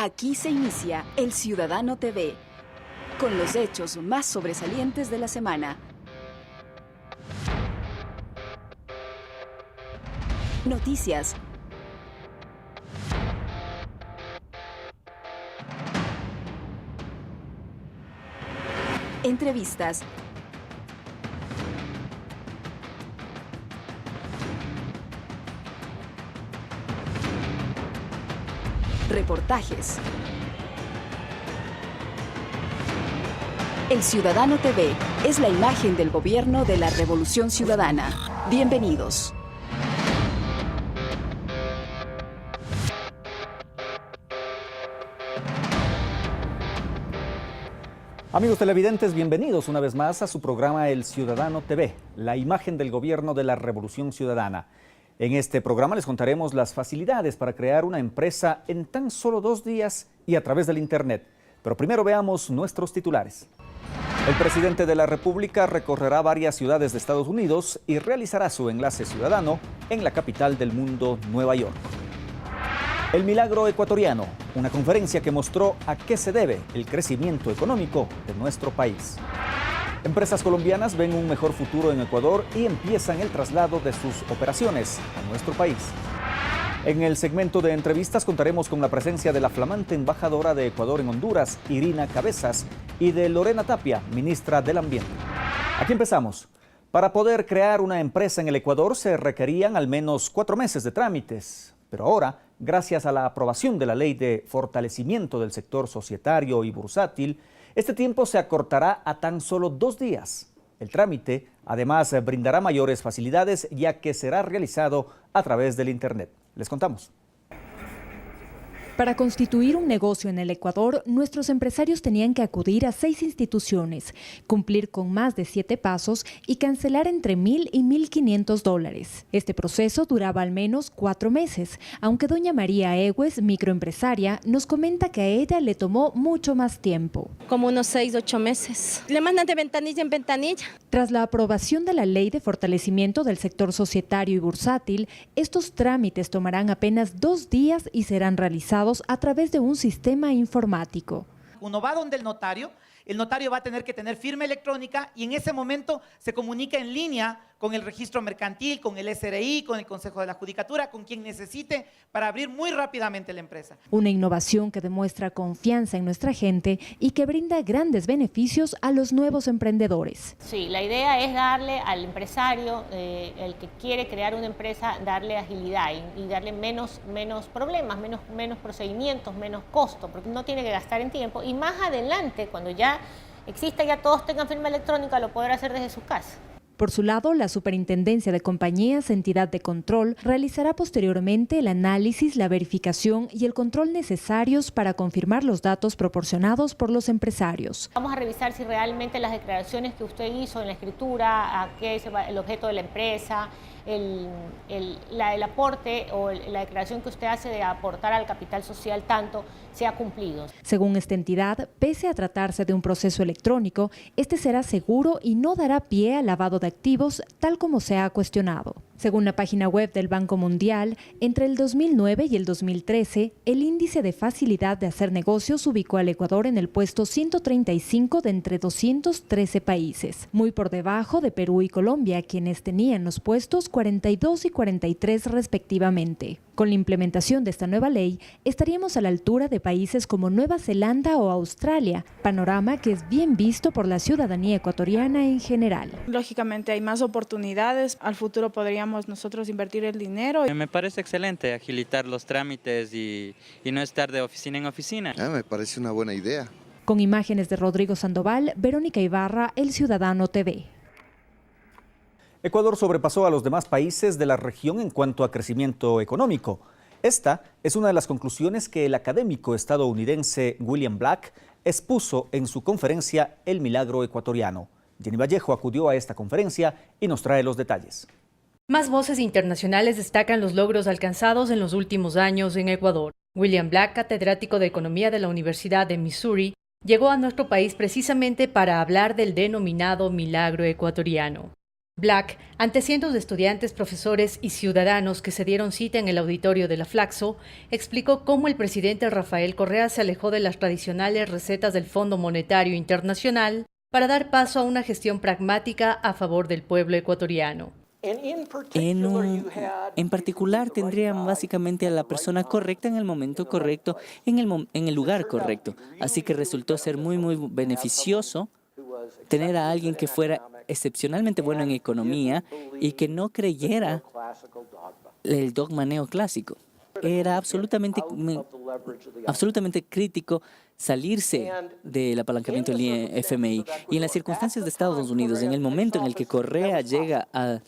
Aquí se inicia El Ciudadano TV, con los hechos más sobresalientes de la semana. Noticias. Entrevistas. Reportajes. El Ciudadano TV es la imagen del gobierno de la Revolución Ciudadana. Bienvenidos. Amigos televidentes, bienvenidos una vez más a su programa El Ciudadano TV, la imagen del gobierno de la Revolución Ciudadana. En este programa les contaremos las facilidades para crear una empresa en tan solo 2 días y a través del Internet. Pero primero veamos nuestros titulares. El presidente de la República recorrerá varias ciudades de Estados Unidos y realizará su enlace ciudadano en la capital del mundo, Nueva York. El milagro ecuatoriano, una conferencia que mostró a qué se debe el crecimiento económico de nuestro país. Empresas colombianas ven un mejor futuro en Ecuador y empiezan el traslado de sus operaciones a nuestro país. En el segmento de entrevistas contaremos con la presencia de la flamante embajadora de Ecuador en Honduras, Irina Cabezas, y de Lorena Tapia, ministra del Ambiente. Aquí empezamos. Para poder crear una empresa en el Ecuador se requerían al menos 4 meses de trámites, pero ahora, gracias a la aprobación de la Ley de Fortalecimiento del Sector Societario y Bursátil, este tiempo se acortará a tan solo 2 días. El trámite, además, brindará mayores facilidades ya que será realizado a través del Internet. Les contamos. Para constituir un negocio en el Ecuador, nuestros empresarios tenían que acudir a 6 instituciones, cumplir con más de 7 pasos y cancelar entre $1.000 y $1.500. Este proceso duraba al menos 4 meses, aunque doña María Egues, microempresaria, nos comenta que a ella le tomó mucho más tiempo. Como unos 6, 8 meses. Le mandan de ventanilla en ventanilla. Tras la aprobación de la Ley de Fortalecimiento del Sector Societario y Bursátil, estos trámites tomarán apenas 2 días y serán realizados a través de un sistema informático. Uno va donde el notario va a tener que tener firma electrónica y en ese momento se comunica en línea con el registro mercantil, con el SRI, con el Consejo de la Judicatura, con quien necesite para abrir muy rápidamente la empresa. Una innovación que demuestra confianza en nuestra gente y que brinda grandes beneficios a los nuevos emprendedores. Sí, la idea es darle al empresario, el que quiere crear una empresa, darle agilidad y darle menos problemas, menos procedimientos, menos costo, porque no tiene que gastar en tiempo y más adelante, cuando ya exista, ya todos tengan firma electrónica, lo podrá hacer desde su casa. Por su lado, la Superintendencia de Compañías, entidad de control, realizará posteriormente el análisis, la verificación y el control necesarios para confirmar los datos proporcionados por los empresarios. Vamos a revisar si realmente las declaraciones que usted hizo en la escritura, a qué es el objeto de la empresa, el aporte o la declaración que usted hace de aportar al capital social tanto sea cumplido. Según esta entidad, pese a tratarse de un proceso electrónico, este será seguro y no dará pie al lavado de activos tal como se ha cuestionado. Según la página web del Banco Mundial, entre el 2009 y el 2013, el índice de facilidad de hacer negocios ubicó al Ecuador en el puesto 135 de entre 213 países, muy por debajo de Perú y Colombia, quienes tenían los puestos 42 y 43 respectivamente. Con la implementación de esta nueva ley, estaríamos a la altura de países como Nueva Zelanda o Australia, panorama que es bien visto por la ciudadanía ecuatoriana en general. Lógicamente hay más oportunidades, al futuro podríamos nosotros invertir el dinero. Me parece excelente agilitar los trámites y no estar de oficina en oficina. Me parece una buena idea. Con imágenes de Rodrigo Sandoval, Verónica Ibarra, El Ciudadano TV. Ecuador sobrepasó a los demás países de la región en cuanto a crecimiento económico. Esta es una de las conclusiones que el académico estadounidense William Black expuso en su conferencia El Milagro Ecuatoriano. Jenny Vallejo acudió a esta conferencia y nos trae los detalles. Más voces internacionales destacan los logros alcanzados en los últimos años en Ecuador. William Black, catedrático de Economía de la Universidad de Missouri, llegó a nuestro país precisamente para hablar del denominado milagro ecuatoriano. Black, ante cientos de estudiantes, profesores y ciudadanos que se dieron cita en el auditorio de la Flaxo, explicó cómo el presidente Rafael Correa se alejó de las tradicionales recetas del Fondo Monetario Internacional para dar paso a una gestión pragmática a favor del pueblo ecuatoriano. En particular tendrían básicamente a la persona correcta en el momento correcto, en el lugar correcto. Así que resultó ser muy beneficioso tener a alguien que fuera excepcionalmente bueno en economía y que no creyera el dogma neoclásico. Era absolutamente crítico salirse del apalancamiento del FMI. Y en las circunstancias de Estados Unidos, en el momento en el que Correa llega a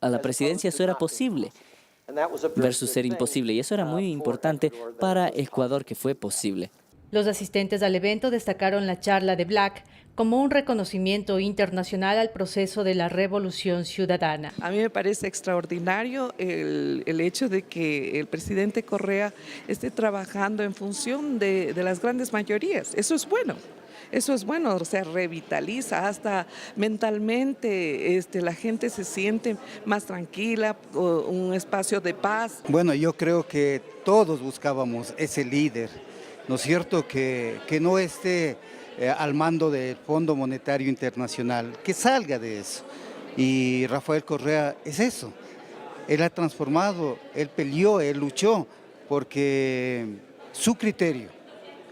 la presidencia, eso era posible versus ser imposible. Y eso era muy importante para Ecuador, que fue posible. Los asistentes al evento destacaron la charla de Black como un reconocimiento internacional al proceso de la revolución ciudadana. A mí me parece extraordinario el hecho de que el presidente Correa esté trabajando en función de las grandes mayorías. Eso es bueno. Eso es bueno, o sea, revitaliza, hasta mentalmente la gente se siente más tranquila, un espacio de paz. Bueno, yo creo que todos buscábamos ese líder, ¿no es cierto?, que no esté al mando del Fondo Monetario Internacional, que salga de eso. Y Rafael Correa es eso. Él ha transformado, él peleó, él luchó, porque su criterio,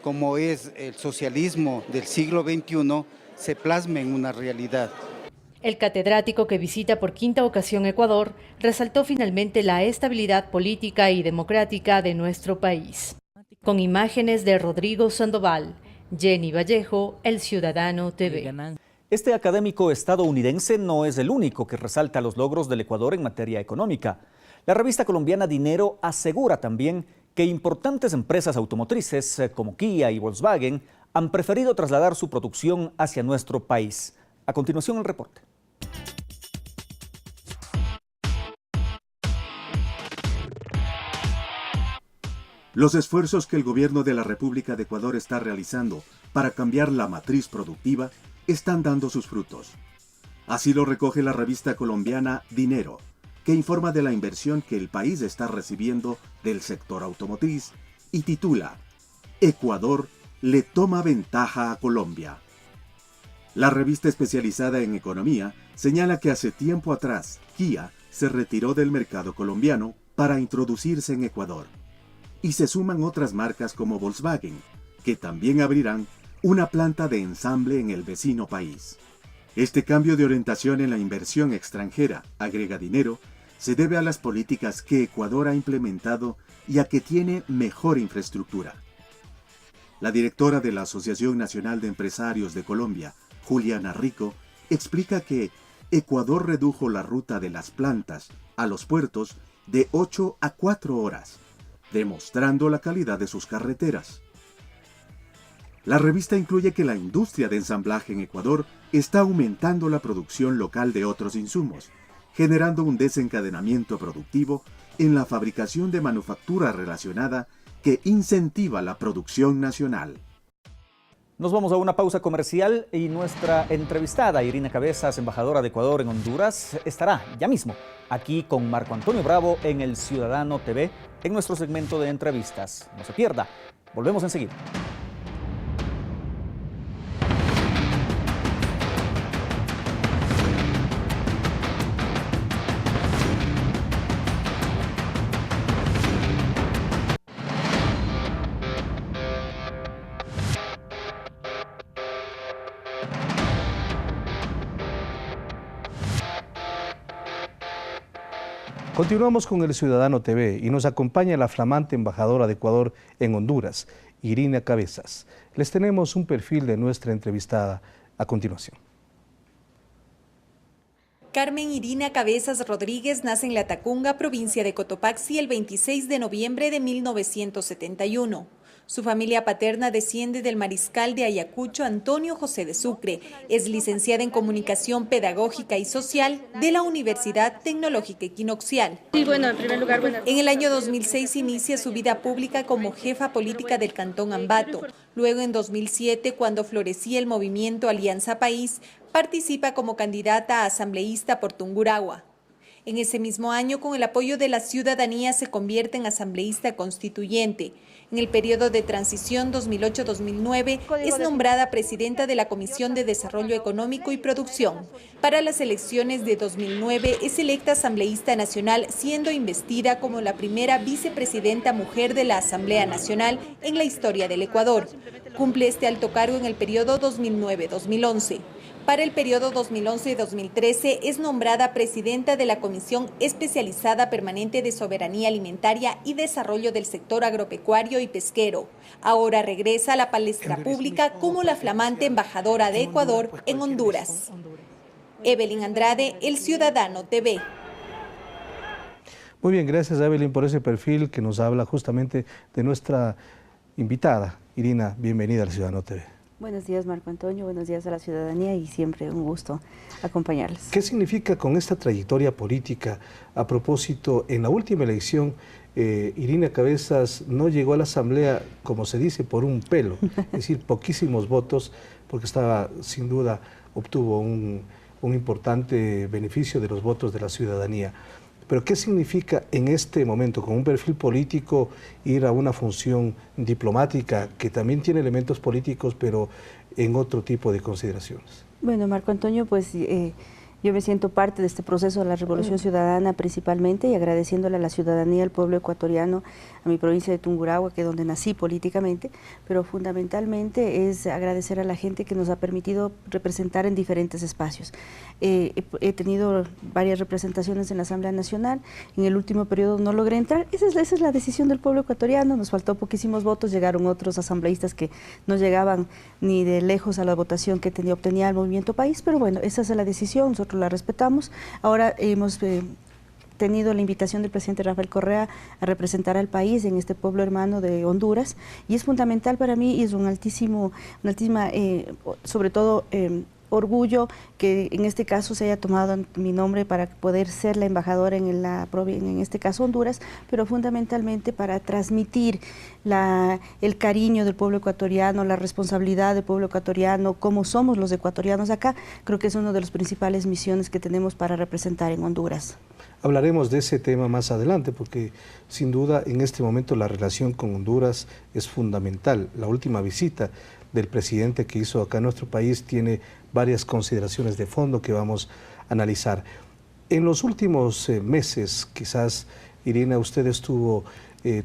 como es el socialismo del siglo XXI, se plasma en una realidad. El catedrático, que visita por quinta ocasión Ecuador, resaltó finalmente la estabilidad política y democrática de nuestro país. Con imágenes de Rodrigo Sandoval, Jenny Vallejo, El Ciudadano TV. Este académico estadounidense no es el único que resalta los logros del Ecuador en materia económica. La revista colombiana Dinero asegura también que importantes empresas automotrices como Kia y Volkswagen han preferido trasladar su producción hacia nuestro país. A continuación, el reporte. Los esfuerzos que el gobierno de la República de Ecuador está realizando para cambiar la matriz productiva están dando sus frutos. Así lo recoge la revista colombiana Dinero, que informa de la inversión que el país está recibiendo del sector automotriz y titula Ecuador le toma ventaja a Colombia. La revista especializada en economía señala que hace tiempo atrás Kia se retiró del mercado colombiano para introducirse en Ecuador. Y se suman otras marcas como Volkswagen, que también abrirán una planta de ensamble en el vecino país. Este cambio de orientación en la inversión extranjera, agrega Dinero, se debe a las políticas que Ecuador ha implementado y a que tiene mejor infraestructura. La directora de la Asociación Nacional de Empresarios de Colombia, Juliana Rico, explica que Ecuador redujo la ruta de las plantas a los puertos de 8 a 4 horas, demostrando la calidad de sus carreteras. La revista incluye que la industria de ensamblaje en Ecuador está aumentando la producción local de otros insumos, generando un desencadenamiento productivo en la fabricación de manufactura relacionada que incentiva la producción nacional. Nos vamos a una pausa comercial y nuestra entrevistada Irina Cabezas, embajadora de Ecuador en Honduras, estará ya mismo aquí con Marco Antonio Bravo en El Ciudadano TV en nuestro segmento de entrevistas. No se pierda, volvemos enseguida. Continuamos con El Ciudadano TV y nos acompaña la flamante embajadora de Ecuador en Honduras, Irina Cabezas. Les tenemos un perfil de nuestra entrevistada a continuación. Carmen Irina Cabezas Rodríguez nace en La Tacunga, provincia de Cotopaxi, el 26 de noviembre de 1971. Su familia paterna desciende del mariscal de Ayacucho, Antonio José de Sucre. Es licenciada en Comunicación Pedagógica y Social de la Universidad Tecnológica Equinoccial. Sí, bueno, en primer lugar, buenas. En el año 2006 inicia su vida pública como jefa política del Cantón Ambato. Luego, en 2007, cuando florecía el movimiento Alianza País, participa como candidata a asambleísta por Tungurahua. En ese mismo año, con el apoyo de la ciudadanía, se convierte en asambleísta constituyente. En el periodo de transición 2008-2009, es nombrada presidenta de la Comisión de Desarrollo Económico y Producción. Para las elecciones de 2009, es electa asambleísta nacional, siendo investida como la primera vicepresidenta mujer de la Asamblea Nacional en la historia del Ecuador. Cumple este alto cargo en el periodo 2009-2011. Para el periodo 2011-2013 es nombrada presidenta de la Comisión Especializada Permanente de Soberanía Alimentaria y Desarrollo del Sector Agropecuario y Pesquero. Ahora regresa a la palestra pública como la flamante embajadora de Ecuador en Honduras. Evelyn Andrade, El Ciudadano TV. Muy bien, gracias Evelyn por ese perfil que nos habla justamente de nuestra invitada. Irina, bienvenida al Ciudadano TV. Buenos días, Marco Antonio, buenos días a la ciudadanía y siempre un gusto acompañarles. ¿Qué significa con esta trayectoria política? A propósito, en la última elección, Irina Cabezas no llegó a la Asamblea, como se dice, por un pelo, es decir, poquísimos votos, porque estaba, sin duda, obtuvo un importante beneficio de los votos de la ciudadanía. Pero ¿qué significa en este momento, con un perfil político, ir a una función diplomática que también tiene elementos políticos, pero en otro tipo de consideraciones? Bueno, Marco Antonio, pues yo me siento parte de este proceso de la Revolución Ciudadana principalmente y agradeciéndole a la ciudadanía, al pueblo ecuatoriano, a mi provincia de Tungurahua, que es donde nací políticamente, pero fundamentalmente es agradecer a la gente que nos ha permitido representar en diferentes espacios. He tenido varias representaciones en la Asamblea Nacional, en el último periodo no logré entrar, esa es la decisión del pueblo ecuatoriano, nos faltó poquísimos votos, llegaron otros asambleístas que no llegaban ni de lejos a la votación que obtenía el Movimiento País, pero bueno, esa es la decisión, nosotros la respetamos. Ahora hemos tenido la invitación del presidente Rafael Correa a representar al país en este pueblo hermano de Honduras y es fundamental para mí y es un altísima, sobre todo orgullo que en este caso se haya tomado mi nombre para poder ser la embajadora en este caso Honduras, pero fundamentalmente para transmitir el cariño del pueblo ecuatoriano, la responsabilidad del pueblo ecuatoriano, cómo somos los ecuatorianos acá. Creo que es una de las principales misiones que tenemos para representar en Honduras. Hablaremos de ese tema más adelante porque sin duda en este momento la relación con Honduras es fundamental. La última visita del presidente que hizo acá en nuestro país tiene varias consideraciones de fondo que vamos a analizar. En los últimos meses, quizás, Irina, usted estuvo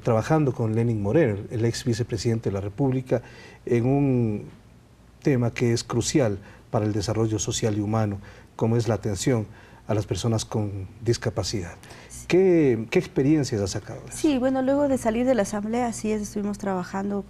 trabajando con Lenín Moreno, el ex vicepresidente de la República, en un tema que es crucial para el desarrollo social y humano, como es la atención a las personas con discapacidad. ¿Qué experiencias ha sacado? Sí, bueno, luego de salir de la Asamblea, sí estuvimos trabajando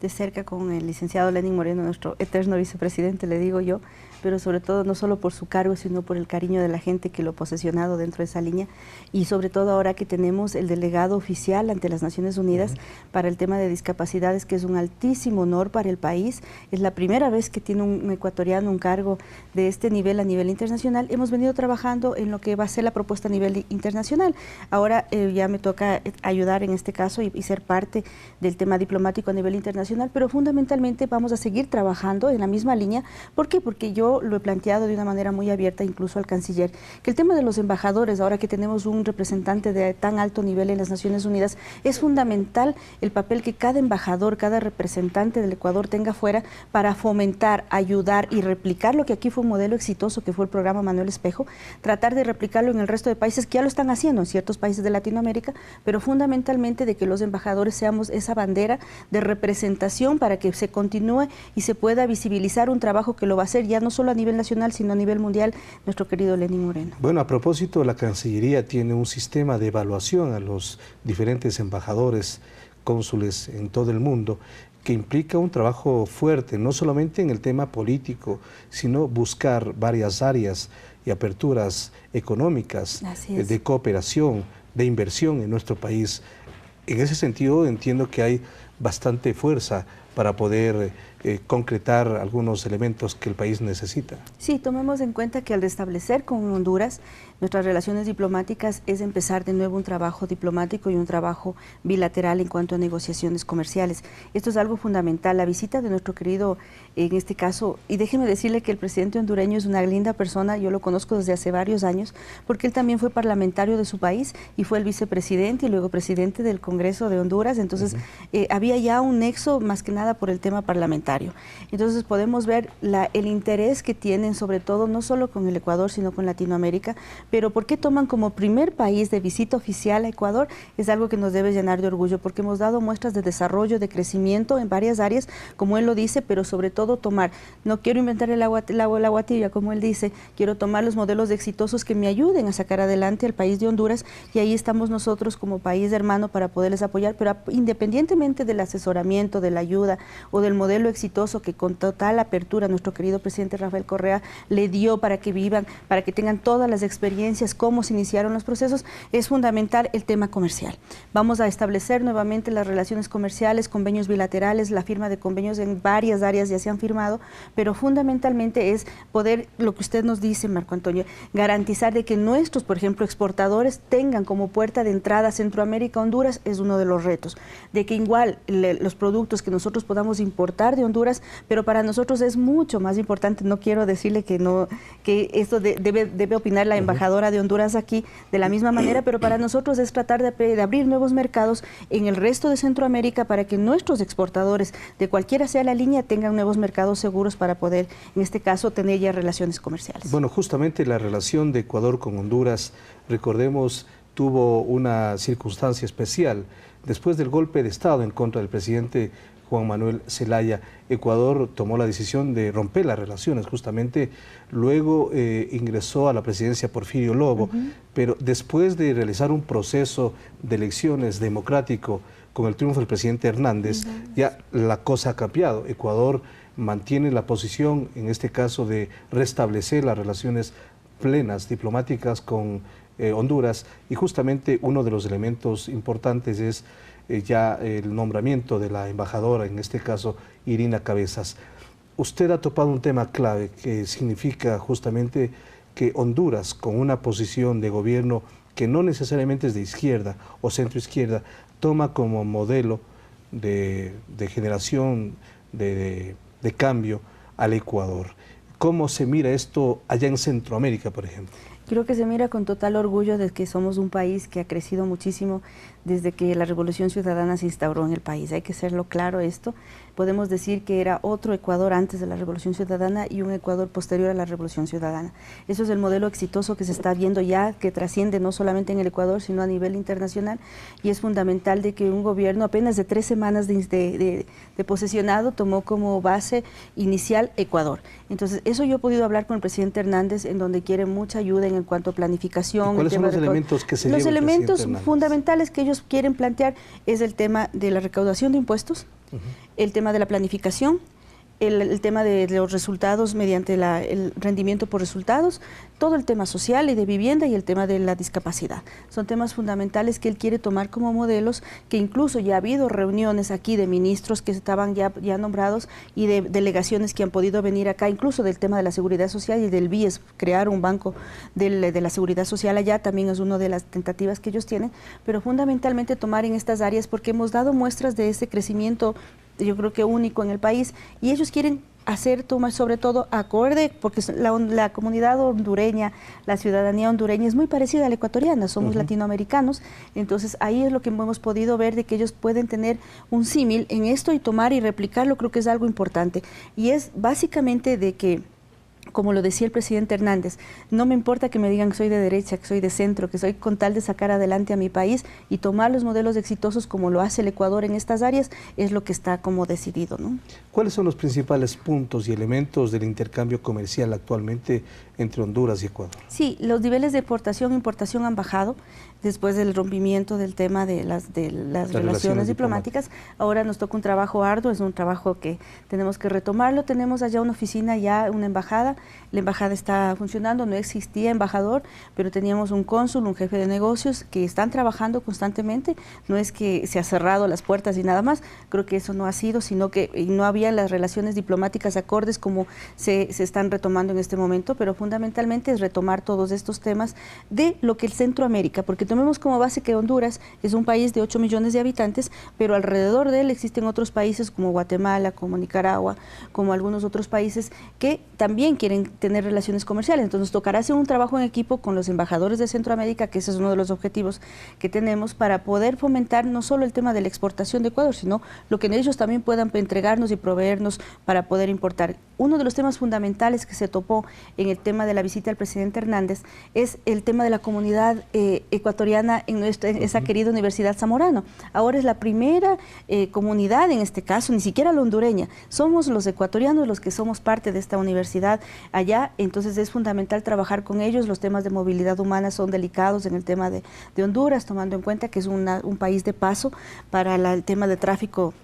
de cerca con el licenciado Lenín Moreno, nuestro eterno vicepresidente, le digo yo, pero sobre todo no solo por su cargo, sino por el cariño de la gente que lo ha posesionado dentro de esa línea y sobre todo ahora que tenemos el delegado oficial ante las Naciones Unidas para el tema de discapacidades, que es un altísimo honor para el país. Es la primera vez que tiene un ecuatoriano un cargo de este nivel a nivel internacional. Hemos venido trabajando en lo que va a ser la propuesta a nivel internacional. Ahora ya me toca ayudar en este caso y ser parte del tema diplomático a nivel internacional, pero fundamentalmente vamos a seguir trabajando en la misma línea. ¿Por qué? Porque yo lo he planteado de una manera muy abierta incluso al canciller, que el tema de los embajadores, ahora que tenemos un representante de tan alto nivel en las Naciones Unidas, es fundamental el papel que cada embajador, cada representante del Ecuador tenga fuera para fomentar, ayudar y replicar lo que aquí fue un modelo exitoso, que fue el programa Manuel Espejo, tratar de replicarlo en el resto de países que ya lo están haciendo, en ciertos países de Latinoamérica, pero fundamentalmente de que los embajadores seamos esa bandera de representación para que se continúe y se pueda visibilizar un trabajo que lo va a hacer ya no solo a nivel nacional, sino a nivel mundial, nuestro querido Lenín Moreno. Bueno, a propósito, la Cancillería tiene un sistema de evaluación a los diferentes embajadores, cónsules en todo el mundo, que implica un trabajo fuerte, no solamente en el tema político, sino buscar varias áreas y aperturas económicas, de cooperación, de inversión en nuestro país. En ese sentido, entiendo que hay bastante fuerza para poder concretar algunos elementos que el país necesita. Sí, tomemos en cuenta que al restablecer con Honduras nuestras relaciones diplomáticas es empezar de nuevo un trabajo diplomático y un trabajo bilateral en cuanto a negociaciones comerciales. Esto es algo fundamental. La visita de nuestro querido, en este caso, y déjeme decirle que el presidente hondureño es una linda persona, yo lo conozco desde hace varios años, porque él también fue parlamentario de su país y fue el vicepresidente y luego presidente del Congreso de Honduras, entonces había ya un nexo más que nada por el tema parlamentario. Entonces podemos ver el interés que tienen, sobre todo, no solo con el Ecuador, sino con Latinoamérica, pero ¿por qué toman como primer país de visita oficial a Ecuador? Es algo que nos debe llenar de orgullo, porque hemos dado muestras de desarrollo, de crecimiento en varias áreas, como él lo dice, pero sobre todo tomar, no quiero inventar el agua tibia, como él dice, quiero tomar los modelos exitosos que me ayuden a sacar adelante al país de Honduras, y ahí estamos nosotros como país hermano para poderles apoyar, pero independientemente del asesoramiento, de la ayuda o del modelo exitoso que con total apertura nuestro querido presidente Rafael Correa le dio para que vivan, para que tengan todas las experiencias, cómo se iniciaron los procesos, es fundamental el tema comercial. Vamos a establecer nuevamente las relaciones comerciales, convenios bilaterales, la firma de convenios en varias áreas ya se han firmado, pero fundamentalmente es poder, lo que usted nos dice, Marco Antonio, garantizar de que nuestros, por ejemplo, exportadores tengan como puerta de entrada Centroamérica, Honduras, es uno de los retos, de que igual los productos que nosotros podamos importar de Honduras, pero para nosotros es mucho más importante, no quiero decirle que no, que esto debe opinar la embajadora de Honduras aquí de la misma manera, pero para nosotros es tratar de abrir nuevos mercados en el resto de Centroamérica para que nuestros exportadores, de cualquiera sea la línea, tengan nuevos mercados seguros para poder, en este caso, tener ya relaciones comerciales. Bueno, justamente la relación de Ecuador con Honduras, recordemos, tuvo una circunstancia especial. Después del golpe de Estado en contra del presidente Juan Manuel Zelaya, Ecuador tomó la decisión de romper las relaciones, justamente luego ingresó a la presidencia Porfirio Lobo, pero después de realizar un proceso de elecciones democrático con el triunfo del presidente Hernández, ya la cosa ha cambiado. Ecuador mantiene la posición, en este caso, de restablecer las relaciones plenas diplomáticas con Honduras, y justamente uno de los elementos importantes es ya el nombramiento de la embajadora, en este caso Irina Cabezas. Usted ha topado un tema clave que significa justamente que Honduras, con una posición de gobierno que no necesariamente es de izquierda o centroizquierda, toma como modelo de generación de cambio al Ecuador. ¿Cómo se mira esto allá en Centroamérica, por ejemplo? Creo que se mira con total orgullo de que somos un país que ha crecido muchísimo desde que la Revolución Ciudadana se instauró en el país. Hay que serlo claro esto. Podemos decir que era otro Ecuador antes de la Revolución Ciudadana y un Ecuador posterior a la Revolución Ciudadana. Eso es el modelo exitoso que se está viendo ya, que trasciende no solamente en el Ecuador, sino a nivel internacional, y es fundamental de que un gobierno apenas de 3 semanas de posesionado tomó como base inicial Ecuador. Entonces, eso yo he podido hablar con el presidente Hernández, en donde quiere mucha ayuda en cuanto a planificación. ¿Cuáles son los elementos que se lleva el presidente Hernández? Los elementos fundamentales que ellos quieren plantear es el tema de la recaudación de impuestos, el tema de la planificación, el tema de los resultados mediante el rendimiento por resultados, todo el tema social y de vivienda y el tema de la discapacidad. Son temas fundamentales que él quiere tomar como modelos, que incluso ya ha habido reuniones aquí de ministros que estaban ya nombrados y de delegaciones que han podido venir acá, incluso del tema de la seguridad social y del BIES, crear un banco de la seguridad social allá, también es una de las tentativas que ellos tienen, pero fundamentalmente tomar en estas áreas porque hemos dado muestras de ese crecimiento, yo creo que único en el país, y ellos quieren hacer sobre todo acorde, porque la comunidad hondureña, la ciudadanía hondureña es muy parecida a la ecuatoriana, somos latinoamericanos, entonces ahí es lo que hemos podido ver de que ellos pueden tener un símil en esto y tomar y replicarlo, creo que es algo importante, y es básicamente de que, como lo decía el presidente Hernández, no me importa que me digan que soy de derecha, que soy de centro, que soy con tal de sacar adelante a mi país y tomar los modelos exitosos como lo hace el Ecuador en estas áreas, es lo que está como decidido, ¿no? ¿Cuáles son los principales puntos y elementos del intercambio comercial actualmente entre Honduras y Ecuador. Sí, los niveles de exportación e importación han bajado después del rompimiento del tema de las relaciones diplomáticas. Ahora nos toca un trabajo arduo, es un trabajo que tenemos que retomarlo. Tenemos allá una oficina, ya una embajada. La embajada está funcionando, no existía embajador, pero teníamos un cónsul, un jefe de negocios que están trabajando constantemente. No es que se ha cerrado las puertas y nada más, creo que eso no ha sido, sino que no había las relaciones diplomáticas acordes como se están retomando en este momento, pero fundamentalmente es retomar todos estos temas de lo que es Centroamérica, porque tomemos como base que Honduras es un país de 8 millones de habitantes, pero alrededor de él existen otros países como Guatemala, como Nicaragua, como algunos otros países que también quieren tener relaciones comerciales. Entonces nos tocará hacer un trabajo en equipo con los embajadores de Centroamérica, que ese es uno de los objetivos que tenemos para poder fomentar no solo el tema de la exportación de Ecuador, sino lo que ellos también puedan entregarnos y proveernos para poder importar. Uno de los temas fundamentales que se topó en el tema de la visita del presidente Hernández es el tema de la comunidad ecuatoriana en esa querida Universidad Zamorano. Ahora es la primera comunidad, en este caso, ni siquiera la hondureña, somos los ecuatorianos los que somos parte de esta universidad allá, entonces es fundamental trabajar con ellos. Los temas de movilidad humana son delicados en el tema de Honduras, tomando en cuenta que es un país de paso para el tema de tráfico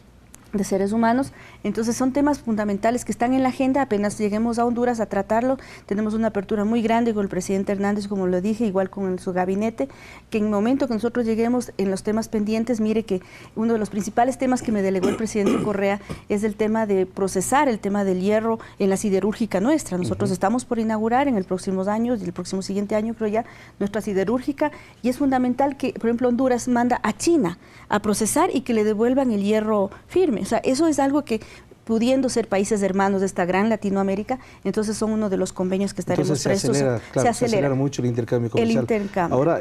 de seres humanos. Entonces son temas fundamentales que están en la agenda. Apenas lleguemos a Honduras a tratarlo, tenemos una apertura muy grande con el presidente Hernández, como lo dije, igual con su gabinete, que en el momento que nosotros lleguemos en los temas pendientes, mire que uno de los principales temas que me delegó el presidente Correa es el tema de procesar el tema del hierro en la siderúrgica nuestra. Nosotros estamos por inaugurar en el próximo año, y el próximo siguiente año creo ya, nuestra siderúrgica, y es fundamental que, por ejemplo, Honduras manda a China a procesar y que le devuelvan el hierro firme. O sea, eso es algo que, pudiendo ser países hermanos de esta gran Latinoamérica, entonces son uno de los convenios que estaremos prestos. Se acelera mucho el intercambio comercial. Ahora,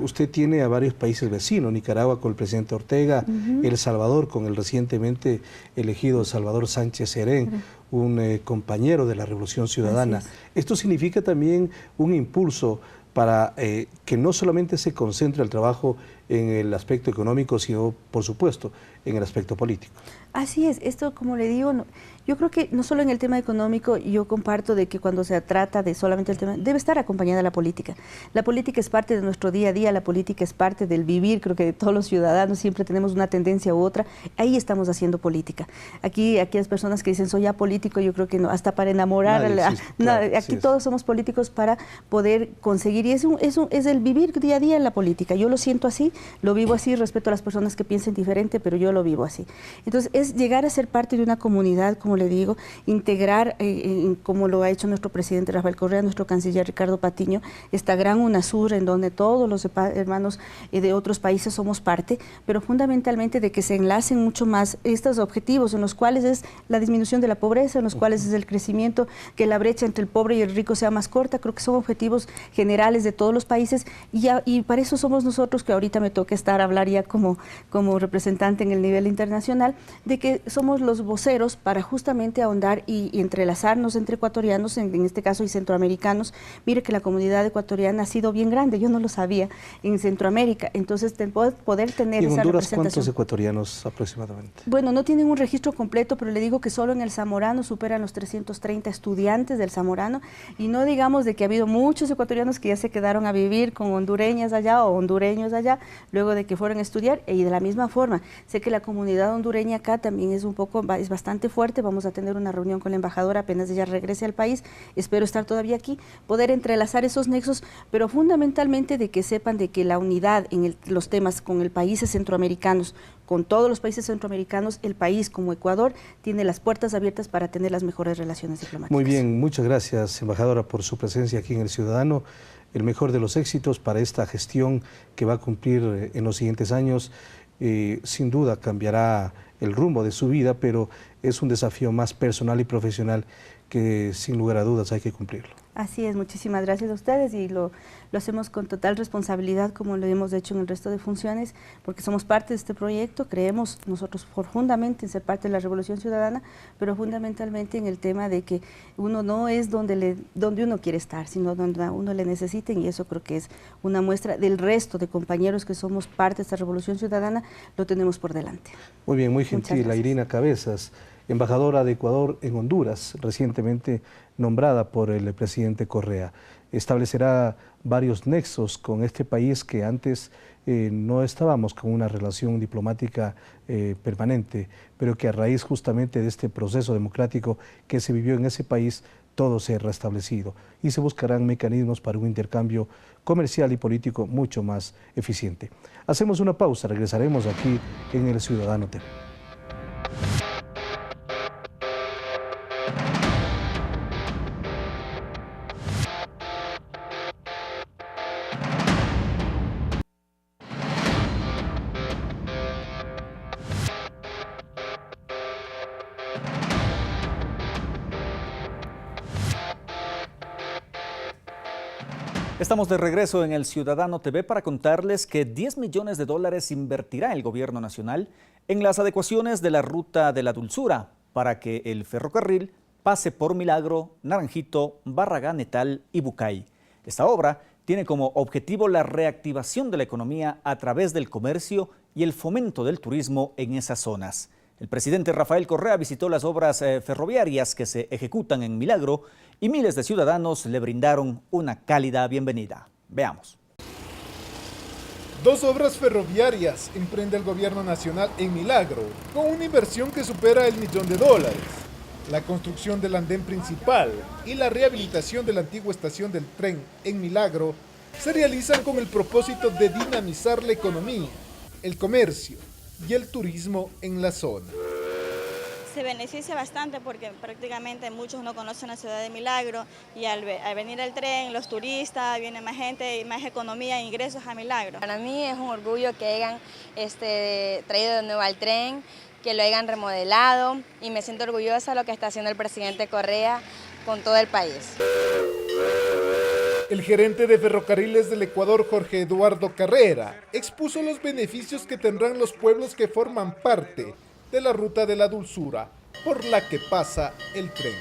usted tiene a varios países vecinos, Nicaragua con el presidente Ortega, El Salvador con el recientemente elegido Salvador Sánchez Serén, un compañero de la Revolución Ciudadana. Esto significa también un impulso para que no solamente se concentre el trabajo en el aspecto económico, sino, por supuesto, en el aspecto político. Así es, esto, como le digo, yo creo que no solo en el tema económico, yo comparto de que cuando se trata de solamente el tema, debe estar acompañada la política. La política es parte de nuestro día a día, la política es parte del vivir, creo que de todos los ciudadanos siempre tenemos una tendencia u otra, ahí estamos haciendo política. Aquí las personas que dicen soy apolítico, yo creo que no, hasta para enamorar, aquí todos somos políticos para poder conseguir, y es el vivir día a día en la política. Yo lo siento así, lo vivo así, respeto a las personas que piensen diferente, pero yo lo vivo así. Entonces, es llegar a ser parte de una comunidad, como le digo, integrar, como lo ha hecho nuestro presidente Rafael Correa, nuestro canciller Ricardo Patiño, esta gran UNASUR en donde todos los hermanos de otros países somos parte, pero fundamentalmente de que se enlacen mucho más estos objetivos en los cuales es la disminución de la pobreza, en los cuales es el crecimiento, que la brecha entre el pobre y el rico sea más corta. Creo que son objetivos generales de todos los países y para eso somos nosotros, que ahorita me toca hablar ya como representante en el nivel internacional, de que somos los voceros para justamente ahondar y entrelazarnos entre ecuatorianos, en este caso, y centroamericanos. Mire que la comunidad ecuatoriana ha sido bien grande, yo no lo sabía, en Centroamérica, entonces poder tener esa Honduras, representación. ¿cuántos ecuatorianos aproximadamente? Bueno, no tienen un registro completo, pero le digo que solo en el Zamorano superan los 330 estudiantes del Zamorano, y no digamos de que ha habido muchos ecuatorianos que ya se quedaron a vivir con hondureñas allá o hondureños allá, luego de que fueron a estudiar, y de la misma forma, sé que la comunidad hondureña acá también es bastante fuerte. Vamos a tener una reunión con la embajadora apenas ella regrese al país, espero estar todavía aquí, poder entrelazar esos nexos, pero fundamentalmente de que sepan de que la unidad en los temas con el países centroamericanos, con todos los países centroamericanos, el país como Ecuador tiene las puertas abiertas para tener las mejores relaciones diplomáticas. Muy bien, muchas gracias, embajadora, por su presencia aquí en El Ciudadano. El mejor de los éxitos para esta gestión que va a cumplir en los siguientes años. Sin duda cambiará el rumbo de su vida, pero es un desafío más personal y profesional que sin lugar a dudas hay que cumplirlo. Así es, muchísimas gracias a ustedes, y lo hacemos con total responsabilidad, como lo hemos hecho en el resto de funciones, porque somos parte de este proyecto, creemos nosotros profundamente en ser parte de la Revolución Ciudadana, pero fundamentalmente en el tema de que uno no es donde uno quiere estar, sino donde a uno le necesiten, y eso creo que es una muestra del resto de compañeros que somos parte de esta Revolución Ciudadana, lo tenemos por delante. Muy bien, muy gentil, Irina Cabezas, embajadora de Ecuador en Honduras, recientemente nombrada por el presidente Correa. Establecerá varios nexos con este país que antes no estábamos con una relación diplomática permanente, pero que a raíz justamente de este proceso democrático que se vivió en ese país, todo se ha restablecido y se buscarán mecanismos para un intercambio comercial y político mucho más eficiente. Hacemos una pausa, regresaremos aquí en El Ciudadano TV. Estamos de regreso en El Ciudadano TV para contarles que 10 millones de dólares invertirá el gobierno nacional en las adecuaciones de la Ruta de la Dulzura para que el ferrocarril pase por Milagro, Naranjito, Barragán Etal y Bucay. Esta obra tiene como objetivo la reactivación de la economía a través del comercio y el fomento del turismo en esas zonas. El presidente Rafael Correa visitó las obras ferroviarias que se ejecutan en Milagro y miles de ciudadanos le brindaron una cálida bienvenida. Veamos. 2 obras ferroviarias emprende el gobierno nacional en Milagro, con una inversión que supera el $1 millón. La construcción del andén principal y la rehabilitación de la antigua estación del tren en Milagro se realizan con el propósito de dinamizar la economía, el comercio y el turismo en la zona. Se beneficia bastante porque prácticamente muchos no conocen la ciudad de Milagro y al venir el tren, los turistas, viene más gente, más economía e ingresos a Milagro. Para mí es un orgullo que hayan traído de nuevo al tren, que lo hayan remodelado y me siento orgullosa de lo que está haciendo el presidente Correa con todo el país. El gerente de Ferrocarriles del Ecuador, Jorge Eduardo Carrera, expuso los beneficios que tendrán los pueblos que forman parte de la Ruta de la Dulzura, por la que pasa el tren.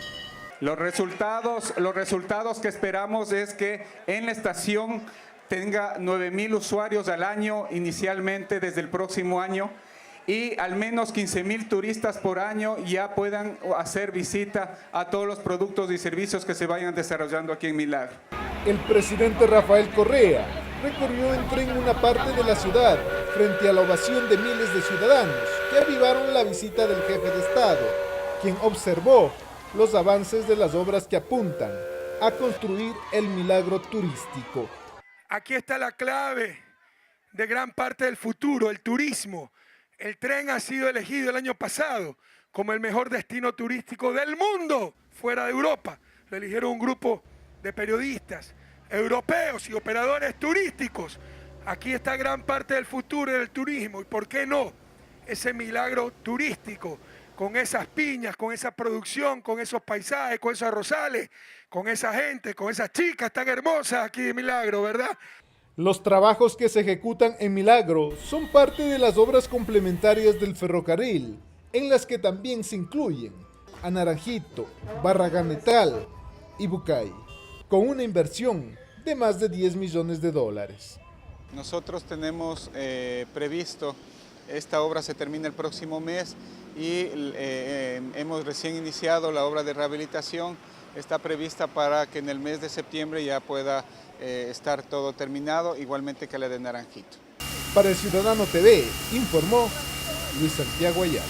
Los resultados que esperamos es que en la estación tenga 9,000 usuarios al año inicialmente desde el próximo año y al menos 15,000 turistas por año ya puedan hacer visita a todos los productos y servicios que se vayan desarrollando aquí en Milagro. El presidente Rafael Correa recorrió en tren una parte de la ciudad frente a la ovación de miles de ciudadanos que avivaron la visita del jefe de Estado, quien observó los avances de las obras que apuntan a construir el Milagro turístico. Aquí está la clave de gran parte del futuro, el turismo. El tren ha sido elegido el año pasado como el mejor destino turístico del mundo fuera de Europa. Lo eligieron un grupo de periodistas europeos y operadores turísticos. Aquí está gran parte del futuro del turismo y ¿por qué no? Ese Milagro turístico, con esas piñas, con esa producción, con esos paisajes, con esos arrozales, con esa gente, con esas chicas tan hermosas aquí de Milagro, ¿verdad? Los trabajos que se ejecutan en Milagro son parte de las obras complementarias del ferrocarril, en las que también se incluyen a Naranjito, Barragán Etal y Bucay, con una inversión de más de $10 millones. Nosotros tenemos previsto, esta obra se termina el próximo mes y hemos recién iniciado la obra de rehabilitación. Está prevista para que en el mes de septiembre ya pueda estar todo terminado, igualmente que la de Naranjito. Para El Ciudadano TV, informó Luis Santiago Ayala.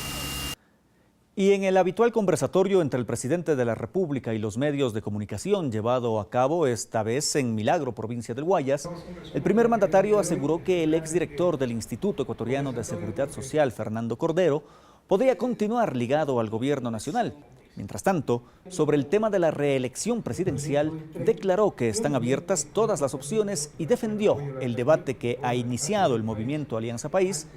Y en el habitual conversatorio entre el presidente de la República y los medios de comunicación llevado a cabo esta vez en Milagro, provincia del Guayas, el primer mandatario aseguró que el exdirector del Instituto Ecuatoriano de Seguridad Social, Fernando Cordero, podría continuar ligado al gobierno nacional. Mientras tanto, sobre el tema de la reelección presidencial, declaró que están abiertas todas las opciones y defendió el debate que ha iniciado el movimiento Alianza País,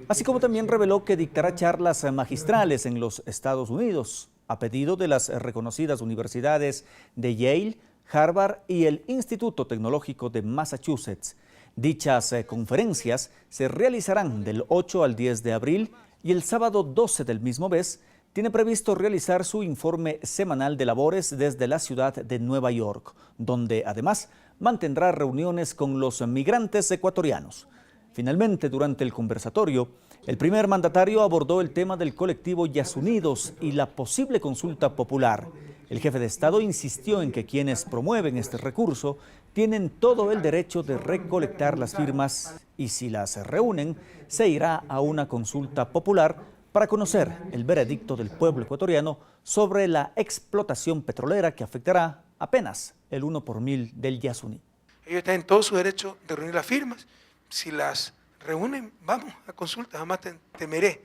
así como también reveló que dictará charlas magistrales en los Estados Unidos, a pedido de las reconocidas universidades de Yale, Harvard y el Instituto Tecnológico de Massachusetts. Dichas conferencias se realizarán del 8 al 10 de abril y el sábado 12 del mismo mes tiene previsto realizar su informe semanal de labores desde la ciudad de Nueva York, donde además mantendrá reuniones con los migrantes ecuatorianos. Finalmente, durante el conversatorio, El primer mandatario abordó el tema del colectivo Yasunidos y la posible consulta popular. El jefe de Estado insistió en que quienes promueven este recurso tienen todo el derecho de recolectar las firmas y si las reúnen, se irá a una consulta popular para conocer el veredicto del pueblo ecuatoriano sobre la explotación petrolera que afectará apenas el 1 por 1000 del Yasuní. Ellos están en todo su derecho de reunir las firmas. Si las reúnen, vamos a consulta. Jamás temeré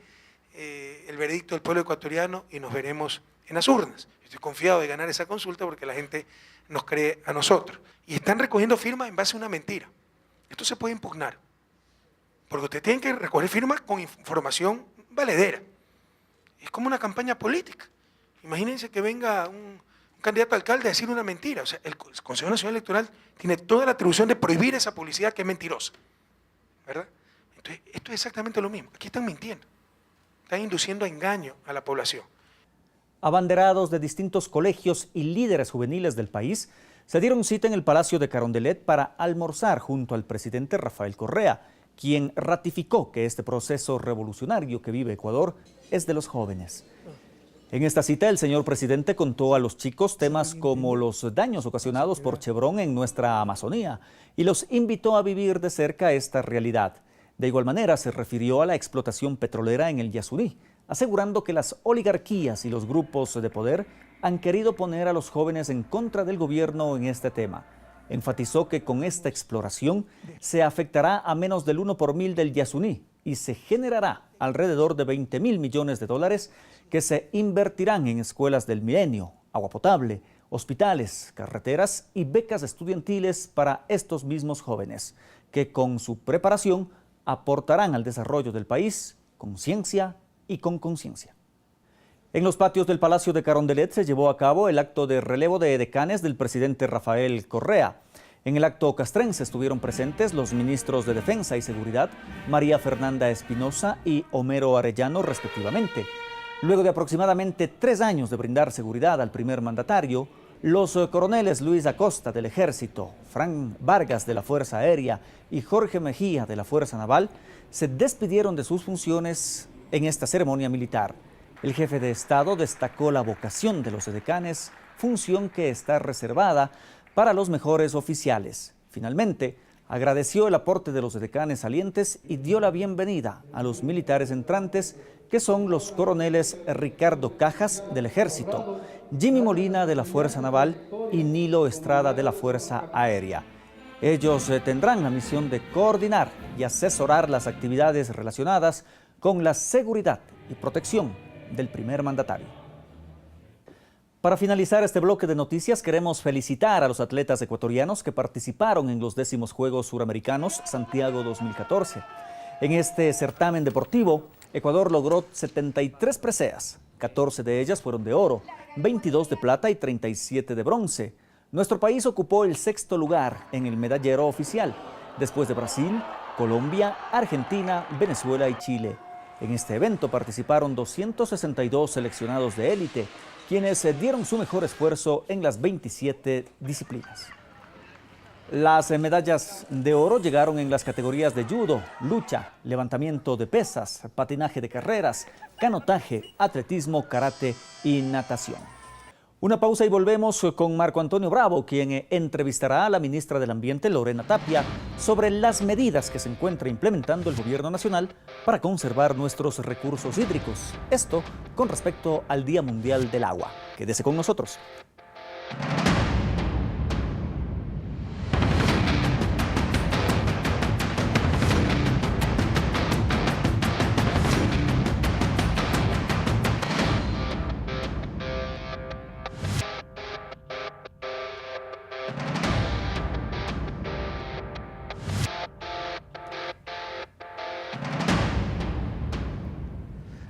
el veredicto del pueblo ecuatoriano y nos veremos en las urnas. Estoy confiado de ganar esa consulta porque la gente nos cree a nosotros. Y están recogiendo firmas en base a una mentira. Esto se puede impugnar. Porque ustedes tienen que recoger firmas con información valedera. Es como una campaña política. Imagínense que venga un candidato a alcalde a decir una mentira. O sea, el Consejo Nacional Electoral tiene toda la atribución de prohibir esa publicidad que es mentirosa. ¿Verdad? Entonces, esto es exactamente lo mismo. Aquí están mintiendo. Están induciendo a engaño a la población. Abanderados de distintos colegios y líderes juveniles del país se dieron cita en el Palacio de Carondelet para almorzar junto al presidente Rafael Correa, quien ratificó que este proceso revolucionario que vive Ecuador es de los jóvenes. En esta cita, el señor presidente contó a los chicos temas como los daños ocasionados por Chevron en nuestra Amazonía y los invitó a vivir de cerca esta realidad. De igual manera, se refirió a la explotación petrolera en el Yasuní, asegurando que las oligarquías y los grupos de poder han querido poner a los jóvenes en contra del gobierno en este tema. Enfatizó que con esta exploración se afectará a menos del 1 por 1000 del Yasuní y se generará alrededor de 20.000 millones de dólares que se invertirán en escuelas del milenio, agua potable, hospitales, carreteras y becas estudiantiles para estos mismos jóvenes, que con su preparación aportarán al desarrollo del país con ciencia y con conciencia. En los patios del Palacio de Carondelet se llevó a cabo el acto de relevo de edecanes del presidente Rafael Correa. En el acto castrense estuvieron presentes los ministros de Defensa y Seguridad, María Fernanda Espinosa y Homero Arellano, respectivamente. Luego de aproximadamente 3 años de brindar seguridad al primer mandatario, los coroneles Luis Acosta del Ejército, Fran Vargas de la Fuerza Aérea y Jorge Mejía de la Fuerza Naval se despidieron de sus funciones en esta ceremonia militar. El jefe de Estado destacó la vocación de los edecanes, función que está reservada para los mejores oficiales. Finalmente, agradeció el aporte de los edecanes salientes y dio la bienvenida a los militares entrantes, que son los coroneles Ricardo Cajas del Ejército, Jimmy Molina de la Fuerza Naval y Nilo Estrada de la Fuerza Aérea. Ellos tendrán la misión de coordinar y asesorar las actividades relacionadas con la seguridad y protección del primer mandatario. Para finalizar este bloque de noticias, queremos felicitar a los atletas ecuatorianos que participaron en los 10º Juegos Suramericanos Santiago 2014. En este certamen deportivo, Ecuador logró 73 preseas, 14 de ellas fueron de oro, 22 de plata y 37 de bronce. Nuestro país ocupó el 6º lugar en el medallero oficial, después de Brasil, Colombia, Argentina, Venezuela y Chile. En este evento participaron 262 seleccionados de élite, quienes dieron su mejor esfuerzo en las 27 disciplinas. Las medallas de oro llegaron en las categorías de judo, lucha, levantamiento de pesas, patinaje de carreras, canotaje, atletismo, karate y natación. Una pausa y volvemos con Marco Antonio Bravo, quien entrevistará a la ministra del Ambiente, Lorena Tapia, sobre las medidas que se encuentra implementando el gobierno nacional para conservar nuestros recursos hídricos. Esto con respecto al Día Mundial del Agua. Quédese con nosotros.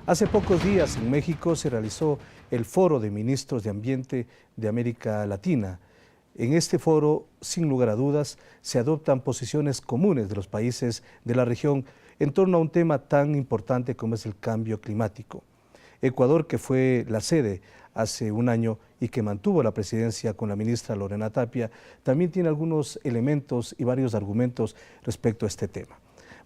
Hace pocos días en México se realizó el Foro de Ministros de Ambiente de América Latina. En este foro, sin lugar a dudas, se adoptan posiciones comunes de los países de la región en torno a un tema tan importante como es el cambio climático. Ecuador, que fue la sede hace un año y que mantuvo la presidencia con la ministra Lorena Tapia, también tiene algunos elementos y varios argumentos respecto a este tema.